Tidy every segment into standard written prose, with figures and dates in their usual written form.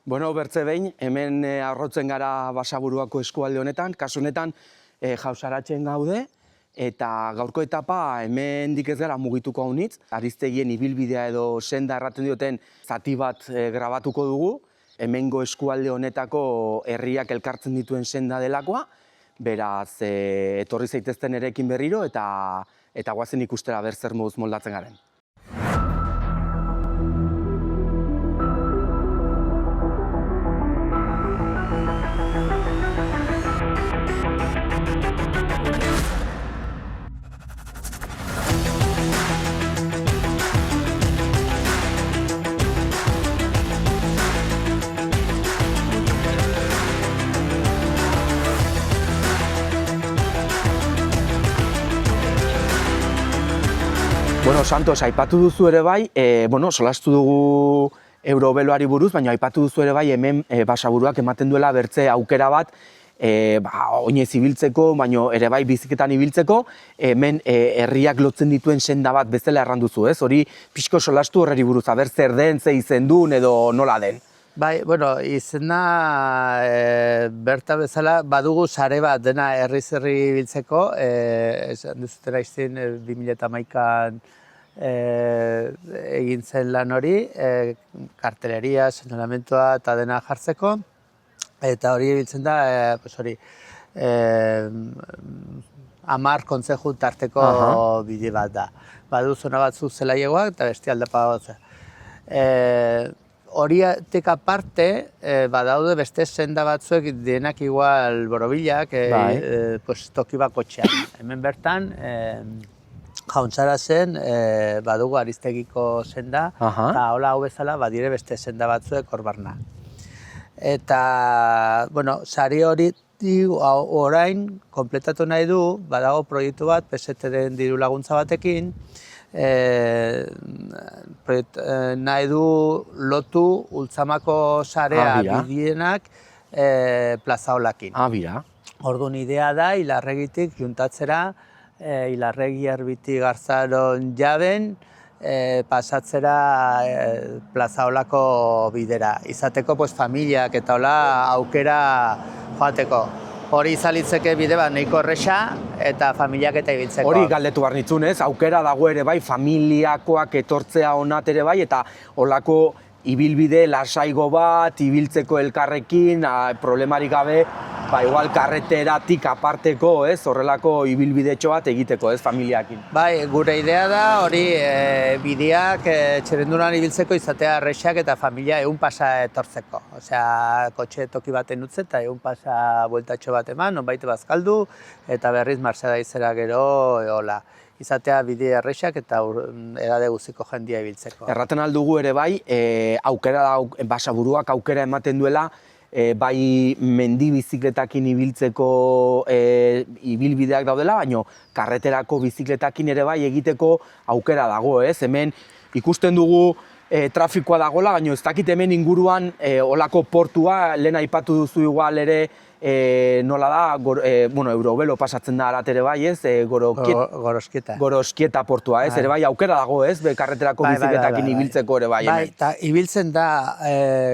Bueno, bertze behin, hemen arrotzen gara Basaburuako eskualde honetan, kasu honetan Jausaratzen gaude, eta gaurko etapa hemendik ez gara mugituko haunitz. Ariztegien ibilbidea edo senda erraten dioten zati bat grabatuko dugu, hemengo eskualde honetako herriak elkartzen dituen senda delakoa, beraz etorri zaitezten erekin berriro eta goazen ikustera zer moduz moldatzen garen. Bueno, Santos, aipatu duzu ere bai, solastu dugu Eurobeloari buruz, baina aipatu duzu ere bai hemen Basaburuak ematen duela bertze aukera bat oinez ibiltzeko, baina ere bai biziketan ibiltzeko, hemen herriak lotzen dituen senda bat bezala erran duzu, ez? Hori pixko solastu horreri buruz, aber zer den, ze izen duen edo nola den? Bai, bueno, izena berta bezala badugu sare bat dena herriz-herri ibiltzeko, esan duzutera izin 2011an egin zen lan hori, karteleria, señalamentoa eta dena jartzeko, eta hori ibiltzen da, 10 kontzeju tarteko bide bat da. Badu zona batzu zelaiegoak eta beste aldapa bat. Horiatik aparte, badaude beste senda batzuek denak igual borobilak, toki bakotxean. Hemen bertan, Jauntzarazen badugu Ariztegiko senda, eta hola hau bezala badire beste senda batzuek hor barna. Eta, bueno, sari hori orain kompletatu nahi du, badago proiektu bat, PST-den diru laguntza batekin, nahi du lotu Ultzamako sarea bidienak plazaolakin. Orduan idea da, Ilarregitik juntatzera, Ilarregi Erbiti Garzaron jaben, pasatzera plazaolako bidera. Izateko familiak eta hola aukera joateko. Hori izalitzeke bide bat nahiko erresa eta familiak eta ibiltzeko. Hori galdetu behar nitzunez, aukera dago ere bai, familiakoak etortzea onat ere bai, eta holako ibilbide lasaigo bat, ibiltzeko elkarrekin, problemarik gabe, igual karreteratik aparteko, horrelako ibilbidetxo bat egiteko, familiakin. Bai, gure idea da hori bideak txerendunan ibiltzeko izatea erresak eta familia egun pasa etortzeko. Osea, kotxe toki baten utze eta egun pasa bueltatxo bat eman, nonbait bazkaldu eta berriz Marsadaizera gero hola. Izatea bide erresak eta edade guztiko jendia ibiltzeko. Erraten aldugu ere bai, Basaburuak aukera ematen duela, bai mendi bizikletakin ibiltzeko ibilbideak daudela, baina karreterako bizikletakin ere bai egiteko aukera dago, ez? Hemen ikusten dugu trafikoa dagoela, baina ez dakit hemen inguruan olako portua, lehen aipatu duzu igual ere, nola da, Eurobelo pasatzen da arat ere bai, ez? Goroskieta portua, ez? Ere bai, aukera dago, ez? Karreterako bizikletakin ibiltzeko ere bai. Bai, eta ibiltzen da,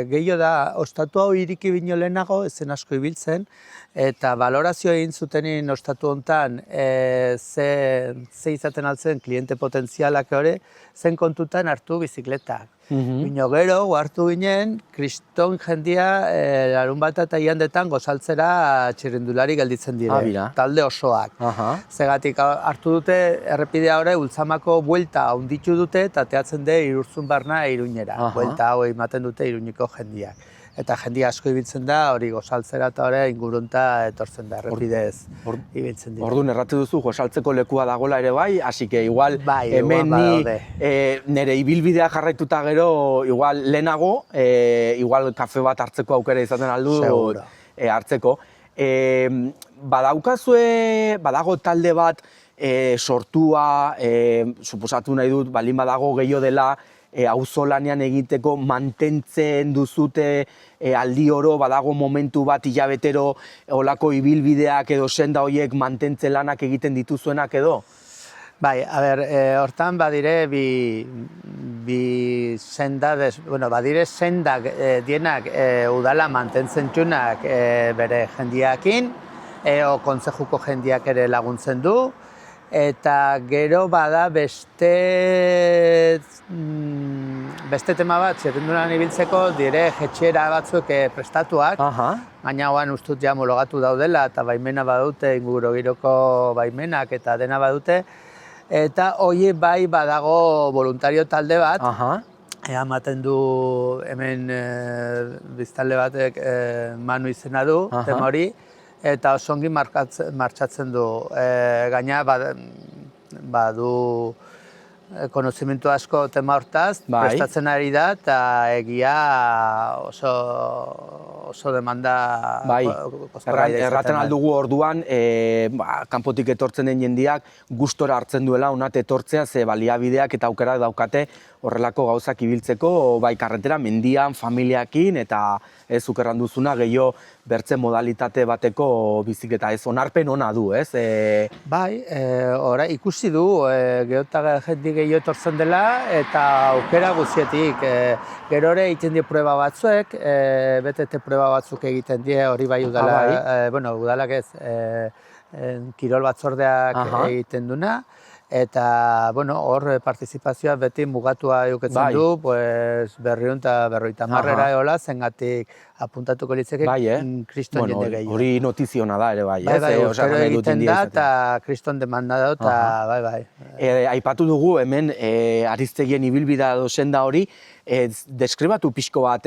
gehiago da, ostatu hau iriki bino lehenago, ezen asko ibiltzen, eta balorazio egin zutenin ostatu hontan ze izaten altzen kliente potentzialak hori, zen kontutan hartu bizikletak. Bino gero, hartu ginen, kriston jendia larun bat eta iandetan gozaltzera txirrindulari gelditzen dire, talde osoak. Zegatik hartu dute errepidea hori Ultzamako buelta handitu dute eta teatzen de Irurzun barna Iruñera. Buelta hau ematen dute Iruñeko jendiak. Eta jendia asko ibiltzen da, hori gozaltzera eta hori ingurunta etortzen da, errepidez ibiltzen dira. Orduan erratu duzu, gozaltzeko lekua dagoela ere bai, hasi que igual hemen nire ibilbidea jarraituta gero, igual lehenago, igual kafe bat hartzeko aukera izaten aldu hartzeko. Badago talde bat sortua, suposatu nahi dut, baldin badago gehiago dela, auzolanean egiteko mantentzen duzute aldi oro, badago momentu bat hilabetero olako ibilbideak edo senda horiek mantentze lanak egiten dituzuenak edo? Bai, a ber, hortan badire bi senda, badire sendak dienak udala mantentzen txunak bere jendiakin, o kontzejuko jendiak ere laguntzen du, eta gero bada beste tema bat, txerrendunan ibiltzeko dire jetxera batzuk prestatuak, baina hoan ustut ja homologatu daudela eta baimena badute, ingurugiroko baimenak eta dena badute, eta hori bai badago voluntario talde bat, ematen du hemen biztanle batek Manu izena du, tema hori, eta oso ongi martxatzen du. Gaina badu konozimentu asko tema hortaz, prestatzen ari da, eta egia oso demanda erraten aldugu orduan, kanpotik etortzen den jendiak gustora hartzen duela onat etortzea, ze baliabideak eta aukerak daukate horrelako gauzak ibiltzeko, bai karretera, mendian, familiakin, eta ez ukerran duzuna, gehiago bertze modalitate bateko bizikleta, ez onarpen ona du, ez? Bai, ikusi du, geotak jendik gehiago etortzen dela, eta aukera guzietik. Gero ere egiten die proba batzuek, BTT proba batzuk egiten die, hori bai udala, udalak ez, kirol batzordeak egiten duna, eta hor partizipazioa beti mugatua eduketzen du, berriun eta berroita marrera eola, zengatik apuntatuko litzeke kriston jende gehiago. Hori notiziona da ere bai, ez? Bai, urtero egiten da eta kriston demanda da, eta bai. Aipatu dugu hemen Ariztegien ibilbidea edo senda hori, deskribatu pixko bat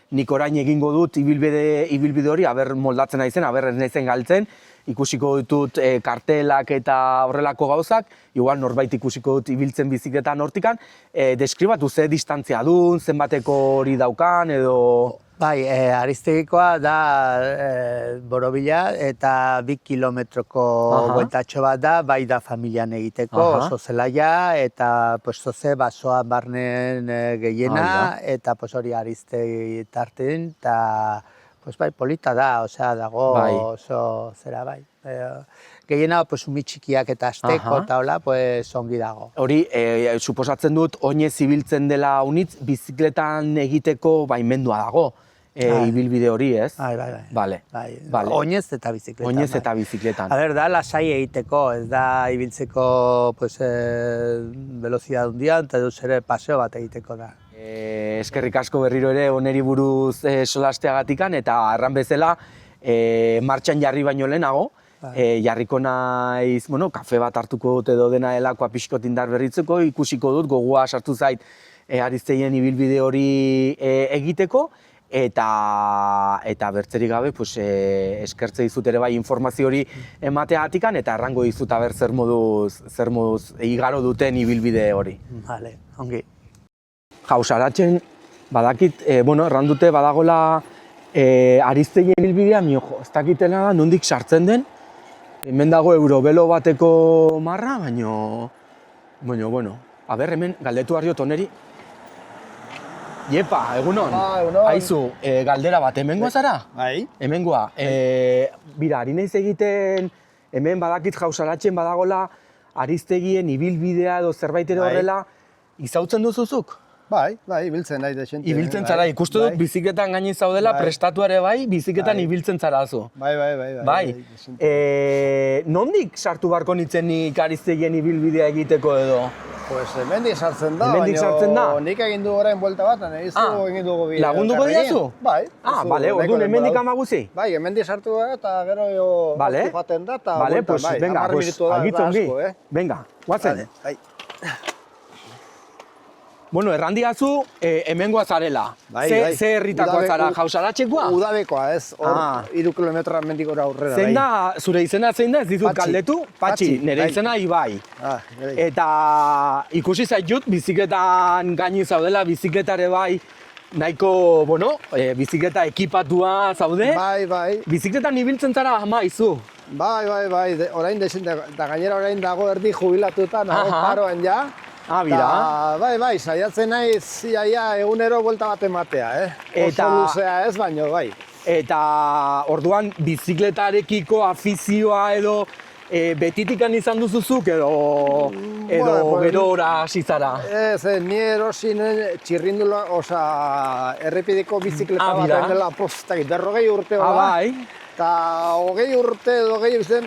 nik orain egingo dut ibilbide hori, aber moldatzen naizen, aber ez naizen galtzen, ikusiko ditut kartelak eta horrelako gauzak, igual norbait ikusiko dut ibiltzen bizikletan hortikan, deskribatu ze distantzia duen, zenbateko hori daukan, edo... Bai, Ariztegikoa da borobila eta 2 kilometroko bueltatxo bat da, bai da familian egiteko, oso zelaia, eta zoze basoa barnen gehiena, eta hori Ariztegi tarten, eta polita da, dago oso zera bai. Gehiena umitxikiak eta asteko eta hola, ongi dago. Hori, suposatzen dut, oinez ibiltzen dela unitz, bizikletan egiteko baimendua dago. Ibilbide hori, ez? Bai. Oinez eta bizikletan. Oinez eta bizikletan. Da lasai egiteko, ez da ibiltzeko velozidad hundian, eta duz ere paseo bat egiteko da. Eskerrik asko berriro ere oneri buruz solasteagatikan, eta erran bezala martxan jarri baino lehenago, jarriko naiz, kafe bat hartuko dut edo dena helakoa pixkot indar berritzeko, ikusiko dut, gogoa sartu zait Ariztegien ibilbide hori egiteko, eta bertzerik gabe eskertze dizut ere bai informazio hori emateagatikan, eta errango dizut aber zer moduz igaro duten ibilbide hori. Vale, ongi. Jausaratzen, badakit, erran dute badagola Ariztegien ibilbidea, ez dakitena da, nondik sartzen den, hemen dago eurobelo bateko marra, baina, aber hemen galdetu ariot oneri. Iepa, egunon. Egunon. Aizu, galdera bat, hemengoa zara? Bai. Hemengoa. Bira, ari naiz egiten, hemen badakit Jausaratzen badagola Ariztegien ibilbidea edo zerbait ere horrela, izautzen duzuzuk? Bai, ibiltzen nahi desente. Ibiltzen zara, ikustu dut bizikletan gainin zaudela, prestatu ere bai, bizikletan ibiltzen zara zu. Bai. Nondik sartu barko nintzen nik Ariztegien ibilbidea egiteko edo? Pues hemendik sartzen da, nik egin du orain buelta bat, nahizu egin dugu bi. Lagunduko diazu? Bai. Bale, orduan hemendik amaguzi? Bai, hemendik sartu da eta gero hartu jaten da eta buelta, bai. Venga, agitzongi. Venga, guazen. Bueno, errandiazu, hemengoa zarela. Ze herritakoa zara, Jausaratzekoa? Udabekoa, ez. 3 kilometroa mendikora aurrera. Zein da, zure izena zein da, ez ditut galdetu? Patxi, nire izena Ibai. Eta ikusi zaitut, bizikletan gaini zaudela, bizikletare bai, nahiko, bizikleta ekipatua zaude. Bai. Bizikletan ibiltzen zara ama izu. Bai, orain desente, eta gainera orain dago erdi jubilatuta, nago paroan ja. Bira. Bai, saiatzen naiz egunero buelta bat ematea, Oso luzea ez, baino, bai. Eta orduan bizikletarekiko afizioa edo betitikan izan duzuzuk edo Bueno, gero ora hasi zara? Ez, ni erosi txirrindula, errepideko bizikleta bat bira. dela, berrogei urte Ah, hola. bai. Eta hogei urte edo gehiago zen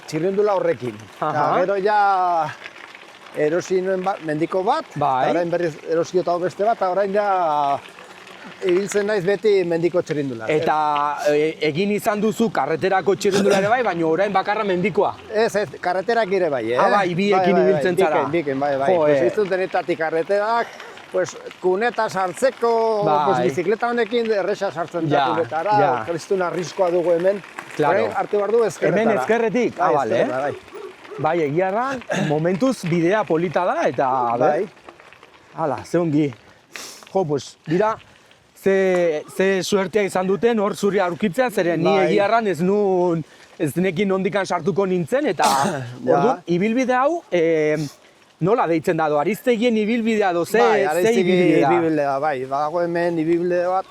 txirrindula horrekin. Eta Aha. gero ja erosi nuen mendiko bat, Bai. eta orain berriz erosi eta beste bat, eta orain ja ibiltzen naiz beti mendiko txirrindula. Eta egin izan duzu karreterako txirrindula ere bai, baina orain bakarra mendikoa. Ez, karreterak ere bai, eh? Ah, bai, biekin ibiltzen zara. Biken, bai. Jo, Pues iztutenetatik karreterak, pues kuneta sartzeko, Bai. pues bizikleta honekin erresa sartzen da Ja, kunetara, ja. kristun arriskoa dugu hemen. Claro. Orain hartu behar du ezkerretara. Hemen ezkerretik? Ah, bale. ezkerretara, bai. Bai, egia da, momentuz bidea polita da, eta, Bai. hala, ze ongi. Jo, pues, dira, ze suertea izan duten hor zuri aurkitzea, zeren ni Bai. egia erran ez nekin nondikan sartuko nintzen, eta Ja. orduan, ibilbide hau, nola deitzen da, ariztegien ibilbidea do, ze ibilbide da? ibilbidea, bai. Badago hemen ibilbide bat,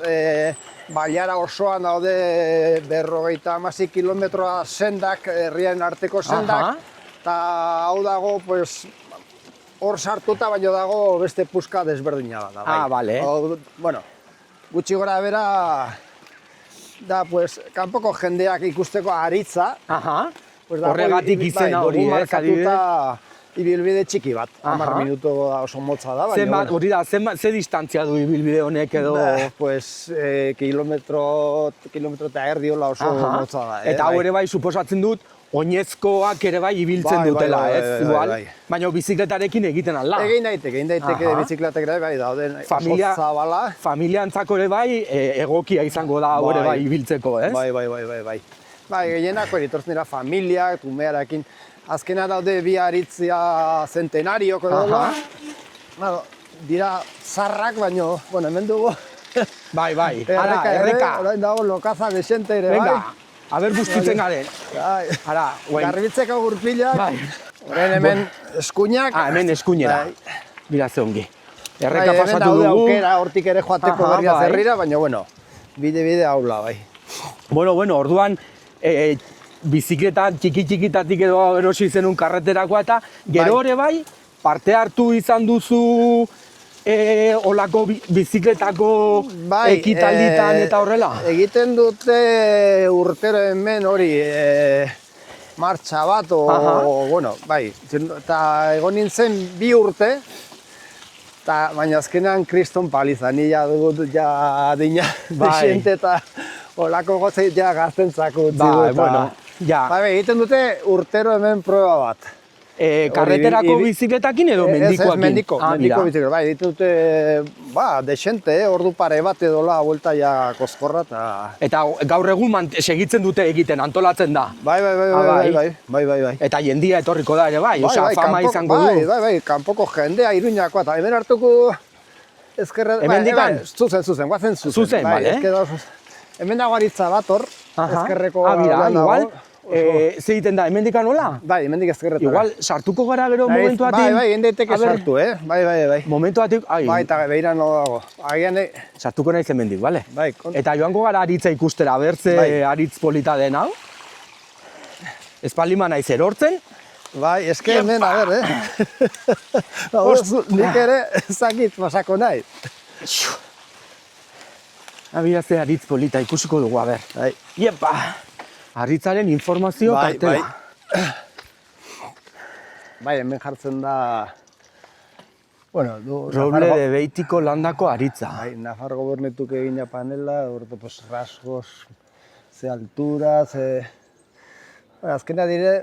baiara osoan daude 56 kilometroa sendak, herrien arteko sendak, Aha. eta hau dago, pues, hor sartuta, baino dago beste puska desberdina da. Bai. Ah, bale. Bueno, gutxi gora bera, da, pues, kanpoko jendeak ikusteko aritza, Aha, pues, dago horregatik izena hori, dugu adibidez. markatuta ibilbide txiki bat, Aha. 10 minutu da oso motza da, baina, Zenbat, hori da, ze distantzia du ibilbide honek edo... pues, kilometro eta erdi hola oso Aha. motza da. Eta hau ere bai, suposatzen dut, oinezkoak ere bai ibiltzen Bai, bai, dutela, bai, ez? bai, bai, Igual, bai. baina bizikletarekin egiten alda. Egin daiteke Aha. bizikletak ere bai dauden Familia- oso zabala. Familiantzako ere bai, egokia izango da hau ere bai Bai. ibiltzeko, ez? Bai. Bai, gehienak hori etortzen dira familiak, umearekin. Azkena daude bi aritzia centenarioko dola. Aha. Bueno, dira zarrak, baino, bueno, hemen dugu. Bai, ara, ere, erreka. orain dago lokaza desente ere, Venga, bai. aber bustitzen garen. Bai. Ara, guain. Garbitzeko gurpilak. Bai. Orain hemen eskuinak. Ah, hemen eskuinera. Bai. Mira ze ongi. Bai, Erreka hemen pasatu daude dugu. aukera hortik ere joateko Aha, berria bai. zerrira, baina, bueno, bide haula, bai. Bueno, orduan, bizikleta txiki-txikitatik edo erosi zenun karreterakoa eta gero Bai. ere bai, parte hartu izan duzu olako bizikletako ekitalditan eta horrela? Egiten dute urtero hemen hori martxa bat, Aha. bueno, bai, eta egon nintzen 2 urte, baina azkenean kriston paliza, ni ja dugut ja adina Bai. desente eta olako gozei ja gaztentzako utzi Bai, du. bueno, ja. Bai, egiten dute urtero hemen proba bat. Karreterako Hori, bizikletakin edo Ez, mendikoakin? mendiko Ah, mira. bizikleta. Bai, egiten dute, desente, ordu pare bat edola, buelta ja koskorra, eta... Eta gaur egun segitzen dute egiten, antolatzen da. Bai. Eta jendia etorriko da ere bai, osea, fama izango du. Bai, kanpoko jendea Iruñakoa, eta hemen hartuko ezkerra... Hemendikan? Zuzen, guazen zuzen. Zuzen, bale. Hemen dago aritza bat hor, Aha. ezkerreko... Ah, mira, aldean dago. igual, ze egiten da, hemendikan nola? Bai, hemendik ezkerretara. Igual, sartuko gara gero momentuatik. Bai, egin daiteke A ber, sartu, Bai. Momentuatik, Bai, eta beira no dago. Agian, sartuko naiz hemendik, bale? bai, Eta joango gara aritza ikustera, bertze Bai. aritz polita den hau. Espaldima naiz erortzen. bai, eske hemen, a ber, nik ere ezakit pasako nahi. Abira ze aritz polita ikusiko dugu, a ber. Bai. Iepa! Aritzaren informazio kartela. Bai, hemen jartzen da... Bueno, Roble de Beitiko landako aritza. Bai, Nafar gobernetuk egina panela, orte, pues, rasgos, ze altura, ze... Azkena dire,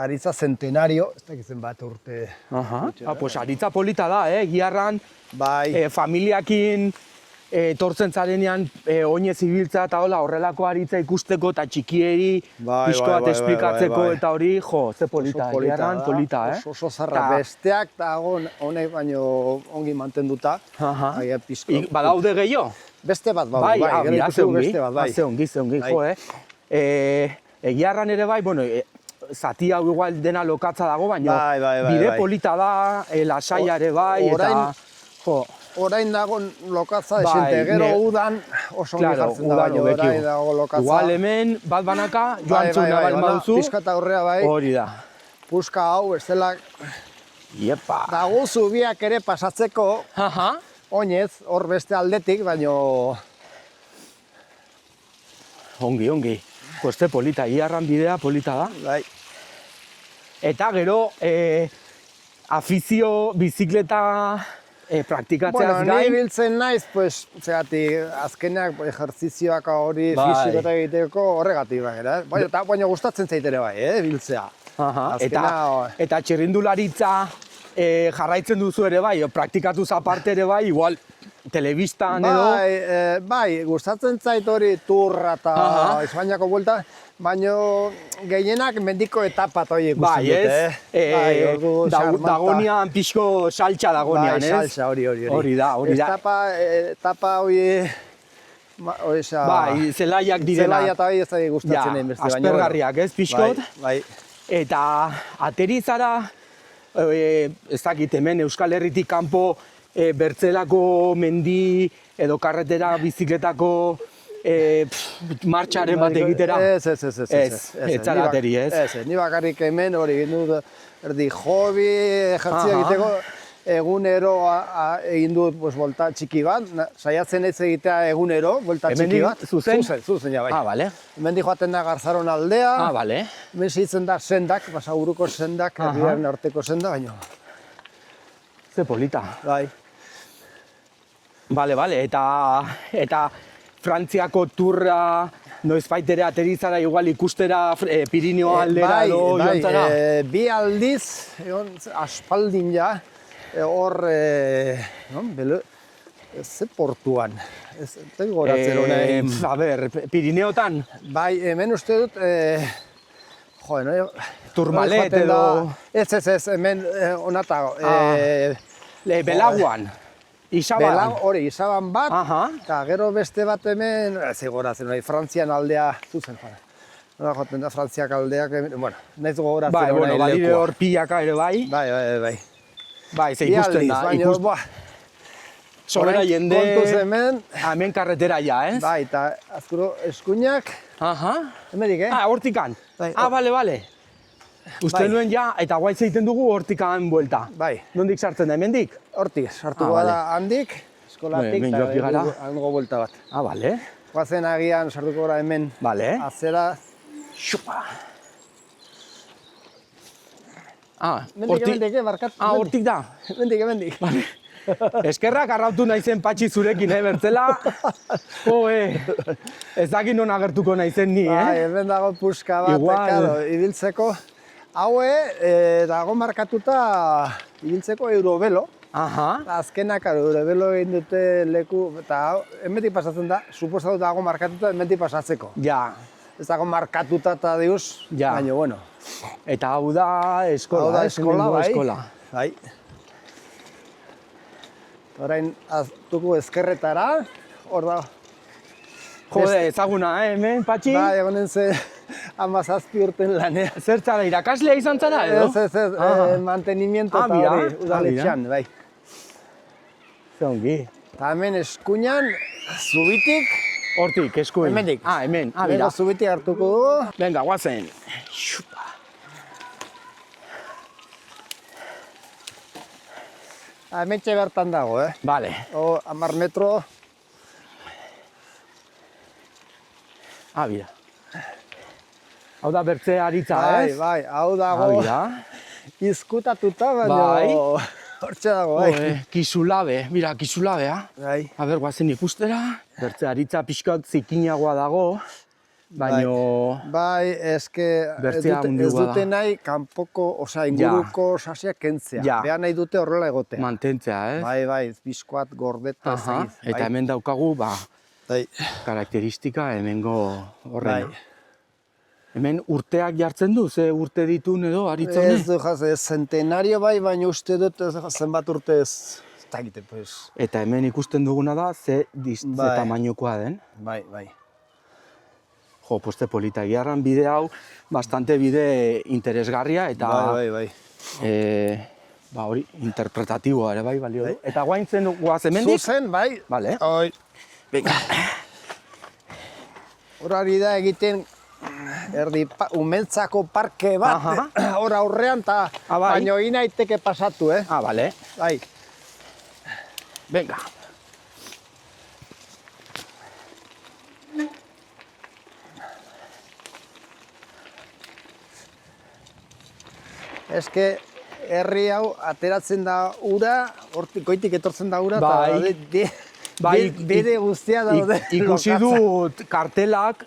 aritza centenario, ez dakitzen bat urte... Aha. Pues aritza polita da, giarran, Bai, familiakin etortzen zarenean oinez ibiltza eta hola horrelako aritza ikusteko eta txikieri Bai, pixko bat bai, esplikatzeko bai, bai. eta hori, jo, ze polita, oso giarran da, polita, Oso zarra, besteak dago honek baino ongi mantenduta. Aha. Agian pizko. Badaude gehiago? Beste bat, Bai, gero mira, ikusi ze dugu ongi, beste bat, bai. ze ongi, Bai. jo, egiarran ere bai, bueno, zati hau igual dena lokatza dago, baina Bai, bide bai. polita da, lasaia ere bai, eta, Orain- jo, orain dago lokatza Bai, desente, gero ne- udan oso ongi Claro, jartzen da, udan baina hobeki. orain dago lokatza. Igual hemen bat banaka joan zuna bal baduzu. Pizkat aurrea bai, Hori da. puska hau, ez dela, Iepa. dago zubiak ere pasatzeko, Aha. oinez, hor beste aldetik, baino... Ongi. Koste polita, iarran bidea polita da. Bai, Eta gero, afizio bizikleta praktikatzeaz bueno, ni gain. biltzen naiz, pues, zegatik, azkeneak ejerzizioak hori Bai. fisikota egiteko horregatik bai, baina gustatzen zaitere bai, biltzea. Aha, Azkena, eta txirrindularitza jarraitzen duzu ere bai, praktikatuz aparte ere bai, igual telebistan edo. Bai, gustatzen zait hori turra eta Aha. Espainiako buelta, baina gehienak mendiko etapa eta horiek Bai, gustatzen dut, ez? Bai, ordu xarmanta. Dagonian pixko saltxa dagonian, Bai, ez? salsa hori. Hori da. Etapa hori... Bai, zelaiak direnak. Zelaia eta hori ez da Ja, gustatzen egin beste, aspergarriak, ez, pixkot? Bai. Eta aterizara, ez dakit hemen Euskal Herritik kanpo bertzelako mendi edo karretera bizikletako martxaren bat egitera. Ez zara ateri, ez? Ni bakarrik hemen hori egin dut erdi hobby, ejertzio egiteko, egunero egin dut volta txiki bat, saiatzen ez egitea egunero, volta txiki bat. Zuzen? Zuzen, ja, bai. Ah, bale. Hemendik joaten da Garzaron aldea, Ah, bale. hemen segitzen da sendak, Basaburuko sendak, herriaren arteko senda, baino. Ze polita. Bai. Bale, eta Frantziako turra noizbait ere aterizara igual ikustera Pirineo aldera edo joan zara? Bi aldiz, aspaldin ja, hor, ze portuan, ez goratzen honain. A ber, Pirineotan? Bai, hemen uste dut, Turmalet edo... Ez, hemen onatago. Belaguan, Isaban. Hori, Isaban bat, Aha. eta gero beste bat hemen, ez goratzen hori, Frantzian aldea, zuzen joan. Nola joaten da Frantziak aldeak, bueno, nahiz gogoratzen Bai, hori bueno, badire lekua. hor pilaka ere bai. Bai. Bai, ze ikusten da. Baina, Sobera jende... Kontuz hemen, Hemen karretera ja, ez? bai, eta azkuro eskuinak, Aha. hemenik, Hortikan. Bai, Bale. Uste nuen ja, eta guaitz egiten dugu hortikan buelta. Bai. Nondik sartzen da, hemendik? Hortik, sartuko bale. da handik, eskolatik, Hemen joaki gara. hango buelta bat. Bale. Guazen agian sartuko gara hemen, Bale. azera, Xupa. mendik, barkat. Hortik da. Mendik. Bale. Eskerrak arrautu naizen patxi zurekin, bertzela. Ez dakit non agertuko naizen ni, Bai, hemen dago puska bat, Igual. claro, ibiltzeko. Haue, dago markatuta ibiltzeko Eurovelo. Aha. Azkenak, Eurovelo egin dute leku, eta hemendik pasatzen da, suposatu dago markatuta hemendik pasatzeko. Ja. Ez dago markatuta eta diuz, Ja. baina, bueno. Eta hau da eskola, Hau da hemengo bai. eskola. Bai. Orain, aztuko ezkerretara, hor da. Jode, ezaguna, hemen, patxi? Bai, egonen ze 17 urten lanean. Zertzara, irakaslea izan zara, edo? Ez, mantenimiento eta mira, hori, udaletxean, bai. Ze ongi. Eta hemen eskuinan, zubitik, Hortik, eskuin. Hemendik. Hemen, Bera bera. zubitik hartuko dugu. Venga, guazen. Xupa. Hementxe bertan dago, Vale. 10 metro. Bira. Hau da bertze aritza, ez? Bai, hau dago. Bira. Izkutatuta, baina Bai. hortxe dago, bai. Kisulabe, mira, kisulabea. Bai. Guazen ikustera. Bertze aritza pixkat zikinagoa dago. Baino... Bai, eske Bertzea ez mundukoa da. dute nahi kanpoko, inguruko sasiak kentzea. Ja. Behar nahi dute horrela egotea. Mantentzea, ez? Bai, bizkoat, gordeta, Aha. ez Eta hemen daukagu, Bai. karakteristika hemengo horrena. Bai. Hemen urteak jartzen du, ze urte ditun edo aritza Ez honek? du, centenario bai, baina uste dut zenbat urte ez dakite, pues. Eta hemen ikusten duguna da, ze Bai. tamainokoa den. Bai. Jo, poste polita, giarran bide hau, bastante bide interesgarria, eta Bai. Ba hori, interpretatiboa ere bai balio du. Eta guain zen guaz hemendik? Zuzen, bai. Vale. Hoi. Venga. Hor ari da egiten umentzako parke bat, hor aurrean, eta bai. baino inaiteke pasatu, Vale. Bai. Venga. Eske, herri hau ateratzen da ura, hortik goitik etortzen da ura, Bai. eta bere guztia daude. Ikusi dut kartelak,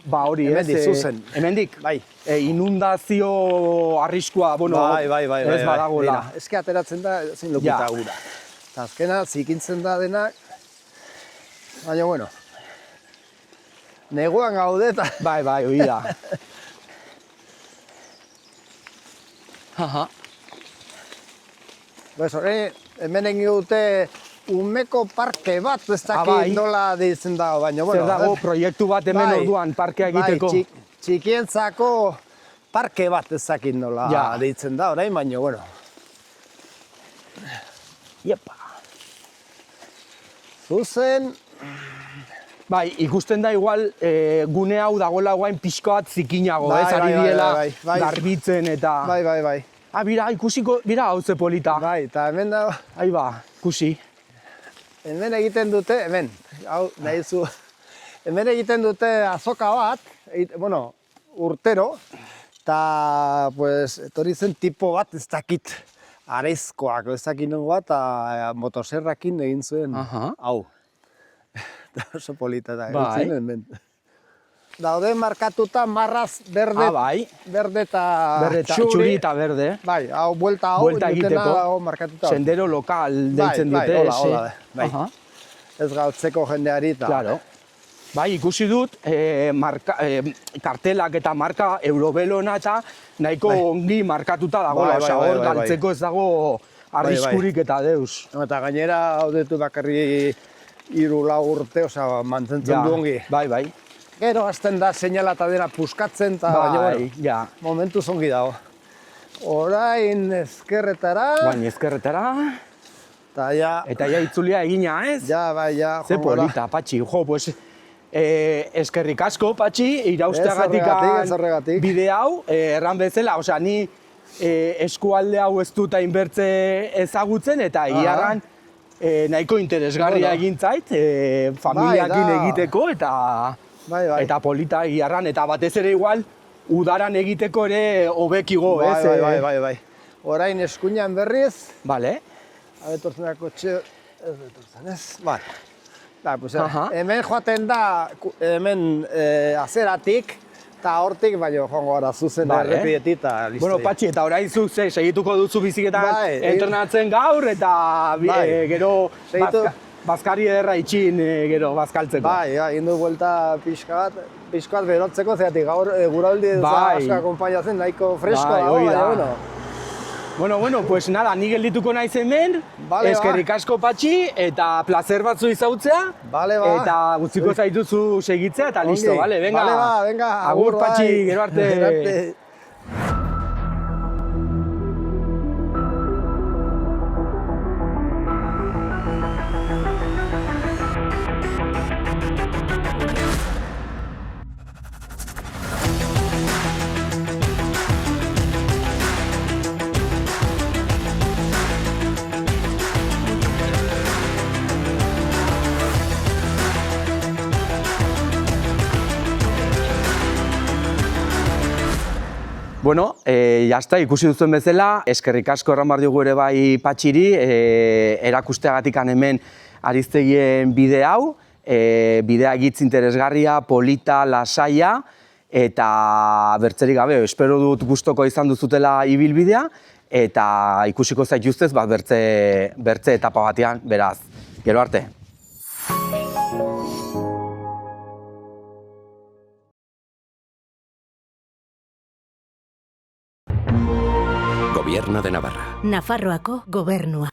ba hori, Hemendik, zuzen. Hemendik? Bai. Inundazio arriskua, bueno, bai. ez badagoela. Eske ateratzen da zein lokuta ura. Eta azkena zikintzen da denak, baina bueno, neguan gaude eta... Bai, hori da. Pues hemen egin dute umeko parke bat, ez bai. dakit nola deitzen dago, baina bueno. Zer dago proiektu bat hemen orduan parkea egiteko. Bai, txikientzako parke bat ez dakit nola deitzen da, orain, baina bueno. Iepa. Zuzen... Bai, ikusten da igual gune hau dagoela guain pixko bat zikinago, ez? Ari diela garbitzen eta... Bai. Bira, ikusiko, bira hau ze polita. Bai, eta hemen da... Ahí ba, ikusi. Hemen egiten dute, hau, nahi zu... Hemen egiten dute azoka bat, bueno, urtero, eta, pues, etorri zen tipo bat ez dakit areizkoak, ez dakit nongo bat, eta motoserrakin egin zuen, hau. Oso polita da, egitzen hemen. Daude markatuta marraz berde, berde eta txuri eta berde. Bai, hau, buelta hau, egiteko, markatuta. Sendero lokal deitzen dute. Bai, ez galtzeko jendeari eta... Claro. Bai, ikusi dut, kartelak eta marka Eurobelona eta nahiko ongi markatuta dagoela. Osa, hor galtzeko ez dago arriskurik eta deus. Eta gainera, hau detu bakarri 3-4 urte, oza, mantentzen du ongi. Bai. Gero hasten da seinalata dena puskatzen, eta baina, momentu zongi dago. Orain ezkerretara. Baina ezkerretara. Eta ja... Eta ja itzulia egina, ez? Ja, bai, ja. Ze polita, Patxi. Jo, pues, eskerrik asko, Patxi, irausteagatik bide hau, erran bezala, osea, ni eskualde hau ez dut hainbertze ezagutzen, eta iarran nahiko interesgarria egin zait, familiakin egiteko, eta polita egiarran, eta batez ere igual, udaran egiteko ere hobekigo, ez? Bai. Orain eskuinan berriz. Bale. Abetortzen da kotxe, ez betortzen ez? Bai. Hemen joaten da, hemen azeratik, eta hortik, baina joango gara zuzen errepidetik eta listo. Bueno, Patxi, eta orain zuk segituko duzu biziketan entrenatzen gaur, eta gero bazkari ederra itxin gero bazkaltzeko. Bai, egin du buelta pixka bat berotzeko, zeatik gaur guraldi asko akompainatzen nahiko freskoa dago, baina bueno. Bueno, pues nada, ni geldituko naiz hemen, eskerrik asko Patxi, eta placer batzu izautzea, eta utziko zaituzu segitzea, eta listo, bale, venga. Agur Patxi, gero arte. Bueno, jazta, ikusi duzuen bezala, eskerrik asko erran behar diogu ere bai Patxiri, erakusteagatik hemen Ariztegien bide hau, bidea egitz interesgarria, polita, lasaia, eta bertzerik gabe, espero dut gustoko izan duzutela ibilbidea, eta ikusiko zaituztez bertze etapa batean, beraz, gero arte. Gobierno de Navarra. Nafarroako gobernua.